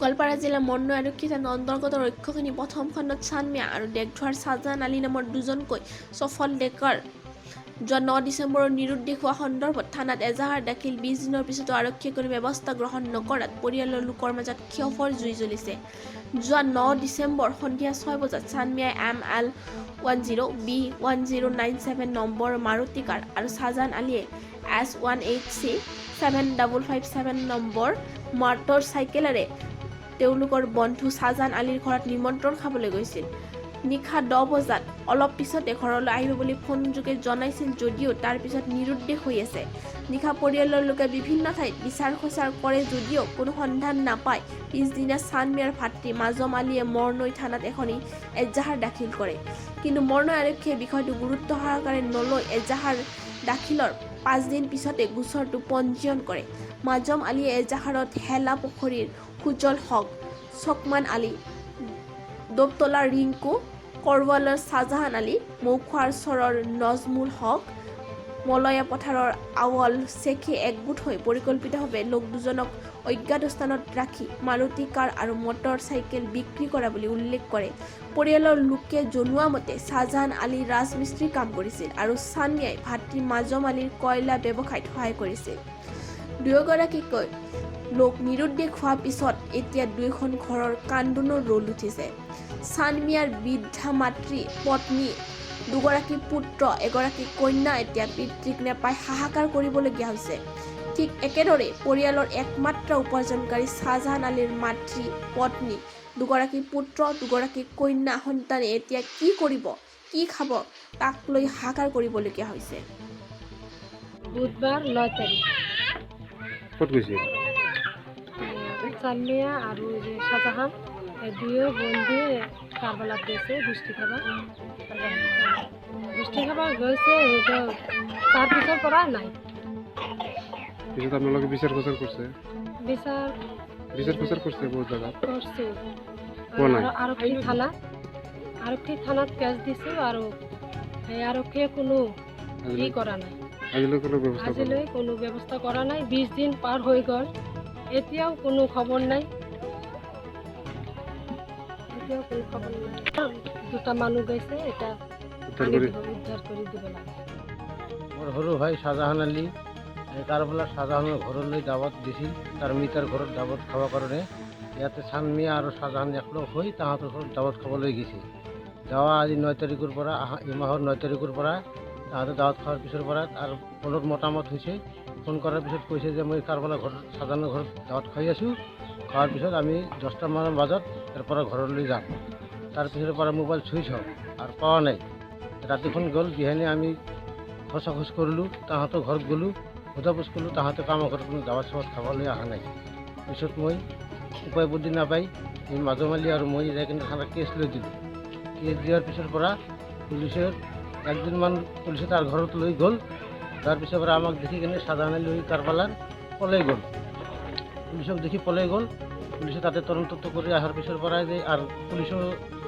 গোৱালপাৰা জিলাৰ মন্নৈ আৰক্ষী থানাৰ অন্তৰ্গত ৰক্ষকখিনি প্ৰথম খণ্ডত চান মিয়া আৰু দেগধোৱাৰ ছাহজাহান আলী নামৰ দুজনকৈ সফল ডেকাৰ যোৱা 9 ডিচেম্বৰৰ নিৰুদ্দেশ হোৱা সন্দৰ্ভত থানাত এজাহাৰ দাখিল 20 দিনৰ পিছতো আৰক্ষীয়ে কোনো ব্যৱস্থা গ্ৰহণ নকৰাত পৰিয়ালৰ লোকৰ মাজত ক্ষোভৰ জুই জ্বলিছে। যোৱা 9 ডিচেম্বৰ সন্ধিয়া 6 বজাত চান মিয়াই ML10 B1097 নম্বৰৰ মাৰুতি কাৰ আৰু ছাহজাহান আলীয়ে S18C 7557 নম্বৰ মটৰ চাইকেলেৰে তেওঁলোকৰ বন্ধু ছাহজাহান আলীৰ ঘৰত নিমন্ত্ৰণ খাবলৈ গৈছিল। নিশা 10 বজাত অলপ পিছতে ঘৰলৈ আহিব বুলি ফোনযোগে জনাইছিল যদিও তাৰ পিছত নিৰুদ্দেশ হৈ আছে। নিশা পৰিয়ালৰ লোকে বিভিন্ন ঠাইত বিচাৰ খোচাৰ কৰে যদিও কোনো সন্ধান নাপায়। পিছদিনা চান মিয়াৰ ভাতৃ মাজম আলীয়ে মৰনৈ থানাত এখন এজাহাৰ দাখিল কৰে। কিন্তু মৰনৈ আৰক্ষীয়ে বিষয়টো গুৰুত্ব সহকাৰে নলৈ এজাহাৰ দাখিলৰ 5 দিন পিছতে গোচৰটো পঞ্জীয়ন কৰে। মাজম আলীয়ে এজাহাৰত হেলা পুখুৰীৰ সুজল হক, চকমান আলী, দোপতলাৰ ৰিংকু, কৰৱালৰ ছাহজাহান আলী, মৌখোৱাৰ চৰৰ নজমুল হক, মলয়া পথাৰৰ আৱল শ্বেখে একগোট হৈ পৰিকল্পিতভাৱে লোক দুজনক অজ্ঞাত স্থানত ৰাখি মাৰুতি কাৰ আৰু মটৰ চাইকেল বিক্ৰী কৰা বুলি উল্লেখ কৰে। পৰিয়ালৰ লোকে জনোৱা মতে ছাহজাহান আলী ৰাজমিস্ত্ৰীৰ কাম কৰিছিল আৰু চান মিয়াই ভাতৃ মাজম আলীৰ কয়লা ব্যৱসায়ত সহায় কৰিছিল। দুয়োগৰাকীকৈ লোক নিৰুদ্দেশ হোৱাৰ পিছত এতিয়া দুয়োখন ঘৰৰ কান্দোনৰ ৰোল উঠিছে। চান মিয়াৰ বৃদ্ধা মাতৃ, পত্নী, দুগৰাকী পুত্ৰ, এগৰাকী কন্যা এতিয়া পিতৃক নেপাই হাহাকাৰ কৰিবলগীয়া হৈছে। ঠিক একেদৰে পৰিয়ালৰ একমাত্ৰ উপাৰ্জনকাৰী ছাহজাহান আলীৰ মাতৃ, পত্নী, দুগৰাকী পুত্ৰ, দুগৰাকী কন্যা সন্তানে এতিয়া কি কৰিব, কি খাব তাক লৈ হাহাকাৰ কৰিবলগীয়া হৈছে। বুধবাৰ 9 তাৰিখ ক'ত গৈছিল? চান মিয়া আৰু ছাহজাহান দুয়ো বন্ধু কাৰবালাত গৈছে গোষ্ঠী খাব গৈছে। তাৰপিছৰ পৰা নাই। পিছত আপোনালোকে বিচাৰ খোচাৰ কৰিছে? বিচাৰ খোচাৰ কৰিছে বহুত জাগাত কৰিছো। কোৱা নাই? আৰক্ষী থানাত কেছ দিছোঁ আৰু সেই আৰক্ষীয়ে কোনো কৰা নাই। আজিলৈ কোনো ব্যৱস্থা কৰা নাই। 20 দিন পাৰ হৈ গ'ল, এতিয়াও কোনো খবৰ নাই। দুটা মানুহ গৈছে, এটা উদ্ধাৰ কৰি দিব লাগে। মোৰ সৰু ভাই ছাহজাহান আলী কাৰবালা ছাহজাহানৰ ঘৰলৈ দাৱত দিছিল, তাৰ মিতাৰ ঘৰত দাৱত খাবৰ কাৰণে। ইয়াতে চান মিয়া আৰু ছাহজাহান একলগ হৈ তাহাঁতৰ ঘৰত দাৱত খাবলৈ গৈছিল। যাৱা আজি 9 তাৰিখৰ পৰা এই মাহৰ 9 তাৰিখৰ পৰা তাহাঁতে দাৱত খোৱাৰ পিছৰ পৰা আৰু ফোনত মতামত হৈছে। ফোন কৰাৰ পিছত কৈছে যে মই কাৰবালা ঘৰত ছাহজাহানৰ ঘৰত দাৱত খাই আছোঁ। খোৱাৰ পিছত আমি 10টা মানৰ বজাত ইয়াৰ পৰা ঘৰলৈ যাম। তাৰপিছৰ পৰা মোবাইল চুইচ অফ আৰু পোৱা নাই। ৰাতিখন গ'ল, বিহানি আমি খোজ কৰিলোঁ, তাহাঁতৰ ঘৰত গ'লোঁ, সোধাপোছ কৰিলোঁ, তাহাঁতে কামৰ ঘৰত কোনো দাৱত চাৱত খাবলৈ অহা নাই। পিছত মই উপায় বুদ্ধি নাপাই এই মাজম আলী আৰু মই যাই কিনে থানাত কেছ লৈ দিলোঁ। কেছ দিয়াৰ পিছৰ পৰা পুলিচৰ একদিনমান পুলিচে তাৰ ঘৰত লৈ গ'ল। তাৰপিছৰ পৰা আমাক দেখি কিনে ছাহজাহান আলী লৈ কাৰবালাৰ পলাই গ'ল। পুলিচক দেখি পলাই গ'ল। পুলিচে তাতে তদন্ত কৰি অহাৰ পিছৰ পৰাই যে আৰু পুলিচৰ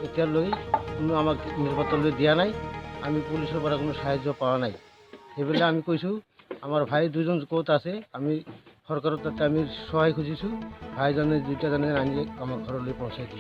এতিয়ালৈ কোনো আমাক নিৰাপত্তালৈ দিয়া নাই। আমি পুলিচৰ পৰা কোনো সাহায্য পোৱা নাই। সেইবিলাক আমি কৈছোঁ আমাৰ ভাই দুজন ক'ত আছে, আমি চৰকাৰৰ তাতে আমি সহায় খুজিছোঁ। ভাইজনে দুইটাজনে আনি আমাৰ ঘৰলৈ পहुঁচাই দিয়ে।